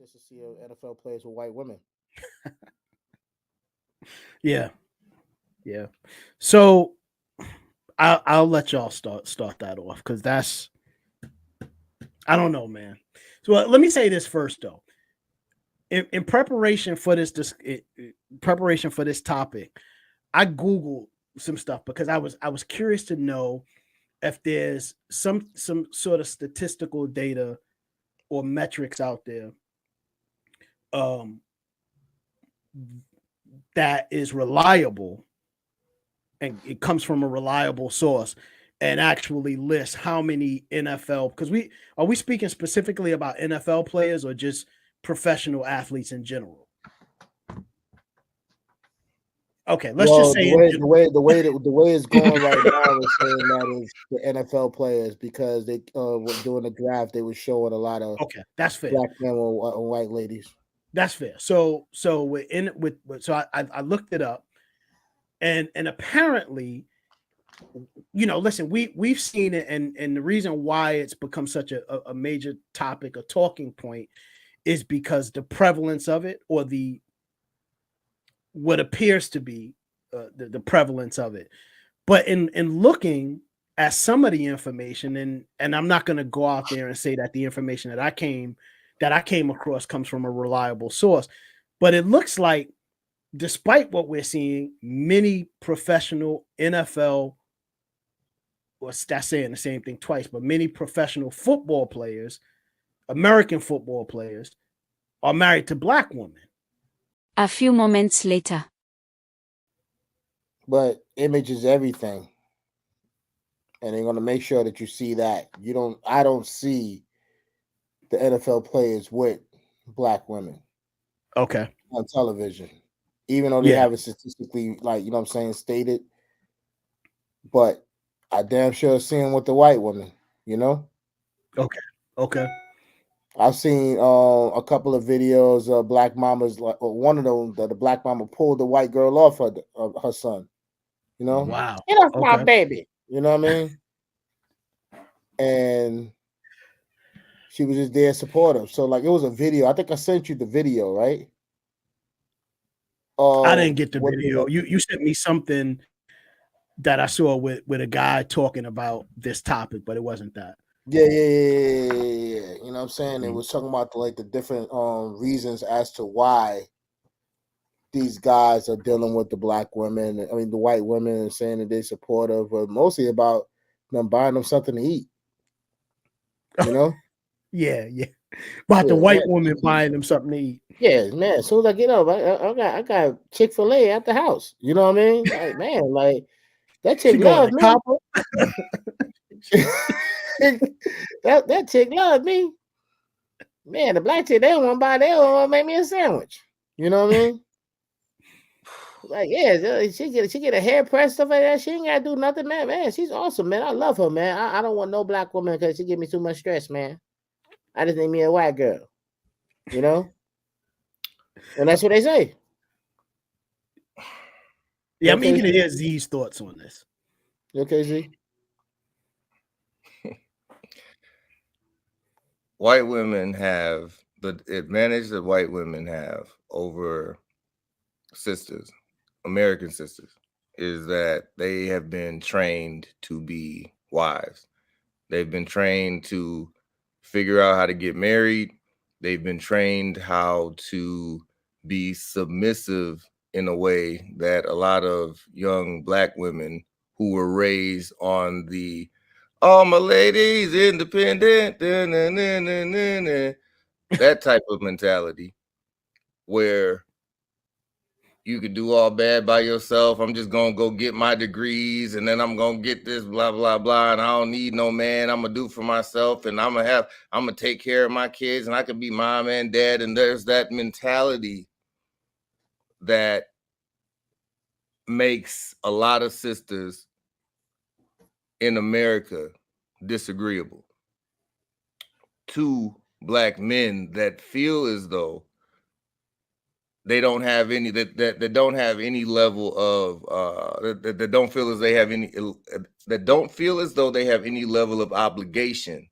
just to see NFL players with white women. Yeah, yeah. So I'll let y'all start that off because that's I don't know, man. So let me say this first though. In preparation for preparation for this topic, I googled some stuff because I was curious to know if there's some sort of statistical data or metrics out there um, that is reliable and it comes from a reliable source and actually lists how many NFL because we speaking specifically about NFL players or just professional athletes in general? Okay, let's just Well, say in general. the way it's going right now is saying that is the NFL players because they were doing the draft. They were showing a lot of Okay, that's fair. black men and white ladies. That's fair. So so I looked it up and apparently, listen, we've seen it and the reason why it's become such a major topic, a talking point, is because the prevalence of it or the what appears to be the prevalence of it. But in looking at some of the information, and I'm not going to go out there and say that the information that I came across comes from a reliable source, but it looks like, despite what we're seeing, many professional NFL, or that's saying the same thing twice, but many professional football players, American football players, are married to black women. A few moments later. But image is everything, and they're going to make sure that you see that. I don't see the NFL players with black women Okay. on television, even though they Yeah. have it statistically, like, what I'm saying, stated. But I damn sure seen them with the white woman, Okay. I've seen a couple of videos of black mamas, like one of them, the black mama pulled the white girl off her son. Wow. Get off my Okay. baby. You know what I mean? And she was just there supportive. So like it was a video. I think I sent you the video, right? I didn't get the What video. You sent me something that I saw with a guy talking about this topic, but it wasn't that. Yeah. You know what I'm saying? It was talking about the different reasons as to why these guys are dealing with the black women. I mean, the white women, and saying that they're supportive, but mostly about them buying them something to eat. Yeah. About the white man. woman buying them something to eat. Yeah, man. As soon as I get up, I got Chick-fil-A at the house. You know what I mean? Like, man, like that chick She going love to me. Copper. that chick love me. Man, the black chick, they don't want to buy, they don't want to make me a sandwich. You know what I mean? Like, yeah, she get a hair press, stuff like that. She ain't gotta do nothing, man. Man, she's awesome, man. I love her, man. I don't want no black woman because she give me too much stress, man. I just need me a white girl. And that's what they say. Yeah, I'm eager to hear Z's thoughts on this. You okay, Z? White women have the advantage that white women have over sisters, American sisters, is that they have been trained to be wives. They've been trained to figure out how to get married. They've been trained how to be submissive in a way that a lot of young black women who were raised on the all my ladies independent, that type of mentality where you could do all bad by yourself. I'm just going to go get my degrees and then I'm going to get this blah, blah, blah. And I don't need no man. I'm going to do for myself and I'm going to take care of my kids and I can be mom and dad. And there's that mentality that makes a lot of sisters in America disagreeable to black men that feel as though they don't have any that don't have any level of that don't feel as they have any that don't feel as though they have any level of obligation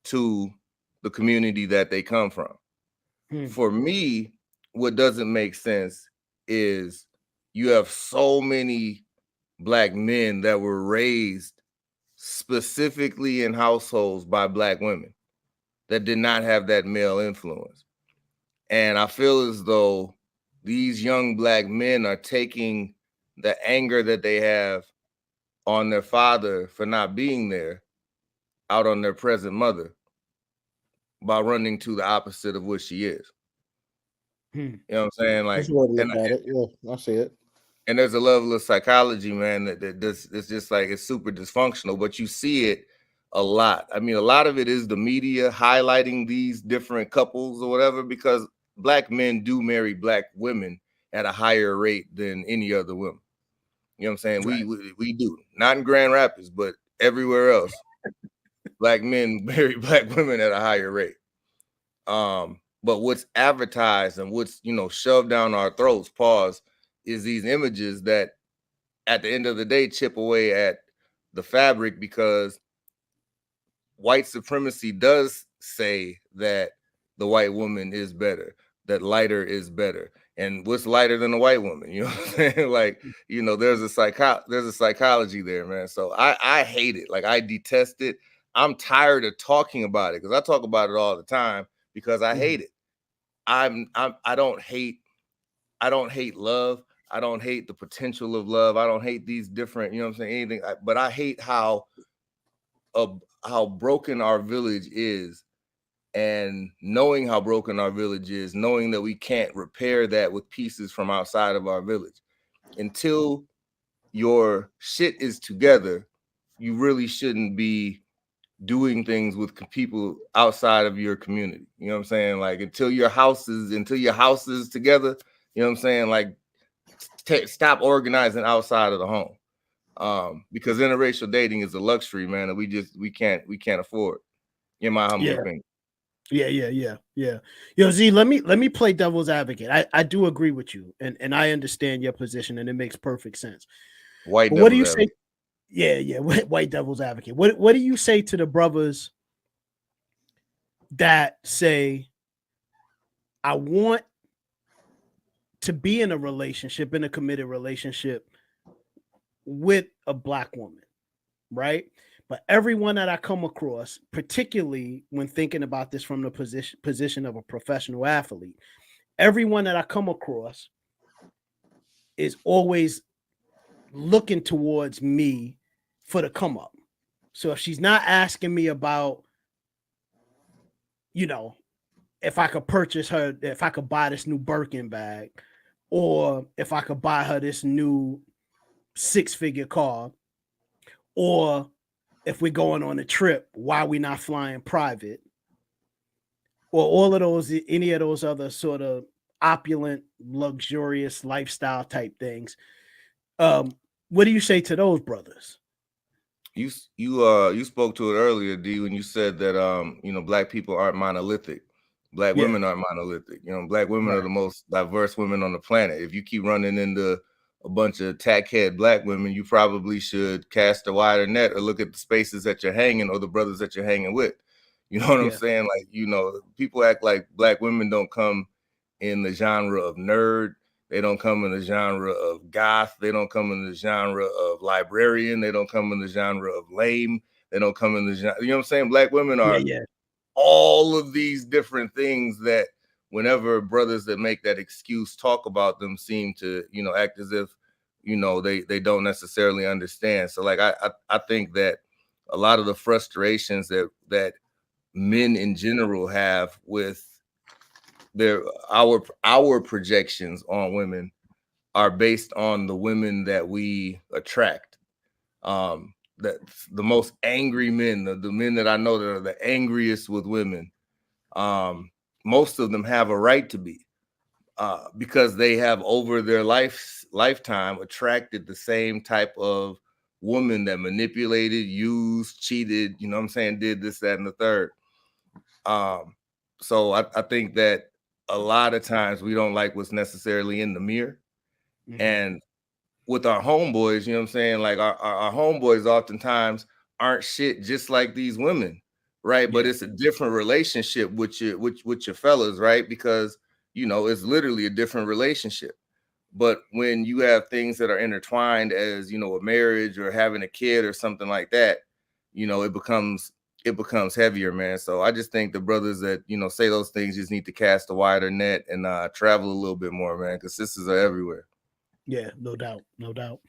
to the community that they come from. For me, what doesn't make sense is you have so many black men that were raised specifically in households by black women that did not have that male influence. And I feel as though these young black men are taking the anger that they have on their father for not being there out on their present mother by running to the opposite of what she is. You know what I'm saying? Like, That's the way to look at it. Yeah, I see it. and there's a level of psychology, man, that does, it's just like it's super dysfunctional, but you see it a lot. I mean, a lot of it is the media highlighting these different couples or whatever, because black men do marry black women at a higher rate than any other women. You know what I'm saying? Right. We do, not in Grand Rapids, but everywhere else. Black men marry black women at a higher rate. But what's advertised and what's, you know, shoved down our throats, is these images that at the end of the day chip away at the fabric, because white supremacy does say that the white woman is better, that lighter is better. And what's lighter than a white woman? You know what I'm saying? Like, you know, there's a psychology there, man. So I hate it. Like, I detest it. I'm tired of talking about it because I talk about it all the time because I hate it. I don't hate love. I don't hate the potential of love. I don't hate these different, you know what I'm saying, anything. But I hate how broken our village is, and knowing how broken our village is, knowing that we can't repair that with pieces from outside of our village. Until your shit is together, you really shouldn't be doing things with people outside of your community. You know what I'm saying? Like, until your house is together, you know what I'm saying? Like, stop organizing outside of the home. Because interracial dating is a luxury, man, that we can't afford, in my humble opinion. Yeah. Yo, Z, let me play devil's advocate. I do agree with you, and I understand your position, and it makes perfect sense. White But what do you devil's say? Yeah, white devil's advocate. What do you say to the brothers that say, I want to be in a relationship, in a committed relationship with a black woman, right? But everyone that I come across, particularly when thinking about this from the position of a professional athlete, everyone that I come across is always looking towards me for the come up. So if she's not asking me about, you know, if I could purchase her, if I could buy this new Birkin bag, or if I could buy her this new 6-figure car, or if we're going on a trip, why we not flying private, or all of those, any of those other sort of opulent, luxurious lifestyle type things. What do you say to those brothers? You spoke to it earlier, D, when you said that you know, black people aren't monolithic. Black women aren't monolithic. You know, black women are the most diverse women on the planet. If you keep running into a bunch of tackhead black women, you probably should cast a wider net or look at the spaces that you're hanging or the brothers that you're hanging with. You know what I'm saying? Like, you know, people act like black women don't come in the genre of nerd. They don't come in the genre of goth. They don't come in the genre of librarian. They don't come in the genre of lame. They don't come in the genre, you know what I'm saying? Black women are all of these different things that whenever brothers that make that excuse talk about them seem to, you know, act as if, you know, they don't necessarily understand. So like, I think that a lot of the frustrations that men in general have with our projections on women are based on the women that we attract. That the most angry men, the men that I know that are the angriest with women, most of them have a right to be, because they have over their lifetime attracted the same type of woman that manipulated, used, cheated, you know what I'm saying, did this, that, and the third. So I think that a lot of times we don't like what's necessarily in the mirror. And with our homeboys, you know what I'm saying? Like our homeboys oftentimes aren't shit just like these women, right? But Yeah. it's a different relationship with your fellas, right? Because you know it's literally a different relationship. But when you have things that are intertwined, as you know, a marriage or having a kid or something like that, you know, it becomes heavier, man. So I just think the brothers that, you know, say those things just need to cast a wider net and travel a little bit more, man, because sisters are everywhere. Yeah, no doubt, no doubt.